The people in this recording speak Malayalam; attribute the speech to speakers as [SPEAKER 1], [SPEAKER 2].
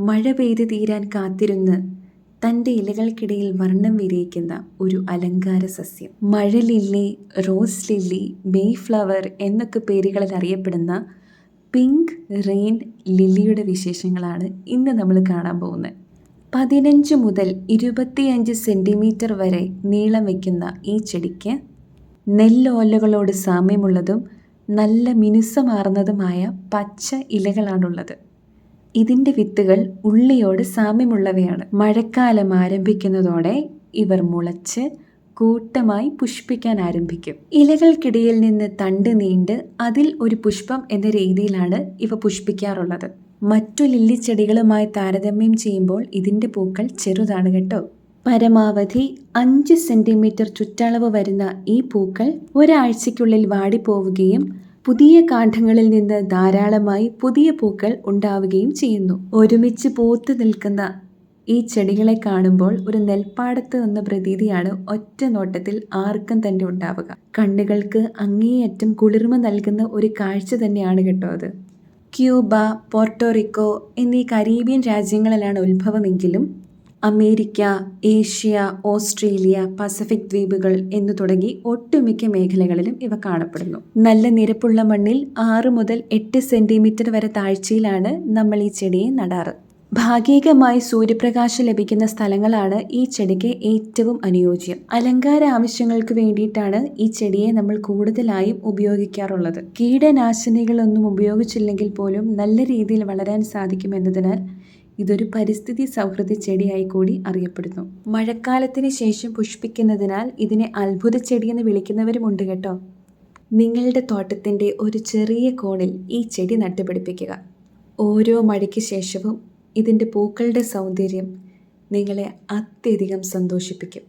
[SPEAKER 1] മഴ പെയ്ത് തീരാൻ കാത്തിരുന്ന് തൻ്റെ ഇലകൾക്കിടയിൽ വർണ്ണം വിരിയിക്കുന്ന ഒരു അലങ്കാര സസ്യം. മഴ ലില്ലി, റോസ് ലില്ലി, മെയ്ഫ്ലവർ എന്നൊക്കെ പേരുകളിൽ അറിയപ്പെടുന്ന പിങ്ക് റെയിൻ ലില്ലിയുടെ വിശേഷങ്ങളാണ് ഇന്ന് നമ്മൾ കാണാൻ പോകുന്നത്. 15 മുതൽ 25 സെൻറ്റിമീറ്റർ വരെ നീളം വയ്ക്കുന്ന ഈ ചെടിക്ക് നെല്ലോലകളോട് സാമ്യമുള്ളതും നല്ല മിനുസമാർന്നതുമായ പച്ച ഇലകളാണുള്ളത്. ഇതിൻ്റെ വിത്തുകൾ ഉള്ളിയോട് സാമ്യമുള്ളവയാണ്. മഴക്കാലം ആരംഭിക്കുന്നതോടെ ഇവർ മുളച്ച് കൂട്ടമായി പുഷ്പിക്കാൻ ആരംഭിക്കും. ഇലകൾക്കിടയിൽ നിന്ന് തണ്ട് നീണ്ട് അതിൽ ഒരു പുഷ്പം എന്ന രീതിയിലാണ് ഇവ പുഷ്പിക്കാറുള്ളത്. മറ്റു ലില്ലിച്ചെടികളുമായി താരതമ്യം ചെയ്യുമ്പോൾ ഇതിൻ്റെ പൂക്കൾ ചെറുതാണ് കേട്ടോ. പരമാവധി 5 സെൻറ്റിമീറ്റർ ചുറ്റളവ് വരുന്ന ഈ പൂക്കൾ ഒരാഴ്ചയ്ക്കുള്ളിൽ വാടിപ്പോവുകയും പുതിയ കാണ്ഡങ്ങളിൽ നിന്ന് ധാരാളമായി പുതിയ പൂക്കൾ ഉണ്ടാവുകയും ചെയ്യുന്നു. ഒരുമിച്ച് പൂത്തു നിൽക്കുന്ന ഈ ചെടികളെ കാണുമ്പോൾ ഒരു നെൽപ്പാടത്ത് എന്ന പ്രതീതിയാണ് ഒറ്റ നോട്ടത്തിൽ ആർക്കും തന്നെ ഉണ്ടാവുക. കണ്ണുകൾക്ക് അങ്ങേയറ്റം കുളിർമ നൽകുന്ന ഒരു കാഴ്ച തന്നെയാണ് കേട്ടോ അത്. ക്യൂബ, പോർട്ടോറിക്കോ എന്നീ കരീബിയൻ രാജ്യങ്ങളിലാണ് ഉത്ഭവമെങ്കിലും അമേരിക്ക, ഏഷ്യ, ഓസ്ട്രേലിയ, പസഫിക് ദ്വീപുകൾ എന്നു തുടങ്ങി ഒട്ടുമിക്ക മേഖലകളിലും ഇവ കാണപ്പെടുന്നു. നല്ല നിരപ്പുള്ള മണ്ണിൽ 6 മുതൽ 8 സെൻറ്റിമീറ്റർ വരെ താഴ്ചയിലാണ് നമ്മൾ ഈ ചെടിയെ നടാറ്. ഭാഗികമായി സൂര്യപ്രകാശം ലഭിക്കുന്ന സ്ഥലങ്ങളാണ് ഈ ചെടിക്ക് ഏറ്റവും അനുയോജ്യം. അലങ്കാര ആവശ്യങ്ങൾക്ക് വേണ്ടിയിട്ടാണ് ഈ ചെടിയെ നമ്മൾ കൂടുതലായും ഉപയോഗിക്കാറുള്ളത്. കീടനാശിനികളൊന്നും ഉപയോഗിച്ചില്ലെങ്കിൽ പോലും നല്ല രീതിയിൽ വളരാൻ സാധിക്കുമെന്നതിനാൽ ഇതൊരു പരിസ്ഥിതി സൗഹൃദ ചെടിയായി കൂടി അറിയപ്പെടുന്നു. മഴക്കാലത്തിന് ശേഷം പുഷ്പിക്കുന്നതിനാൽ ഇതിനെ അത്ഭുത ചെടിയെന്ന് വിളിക്കുന്നവരുമുണ്ട് കേട്ടോ. നിങ്ങളുടെ തോട്ടത്തിൻ്റെ ഒരു ചെറിയ കോണിൽ ഈ ചെടി നട്ടുപിടിപ്പിക്കുക. ഓരോ മഴയ്ക്ക് ശേഷവും ഇതിൻ്റെ പൂക്കളുടെ സൗന്ദര്യം നിങ്ങളെ അത്യധികം സന്തോഷിപ്പിക്കും.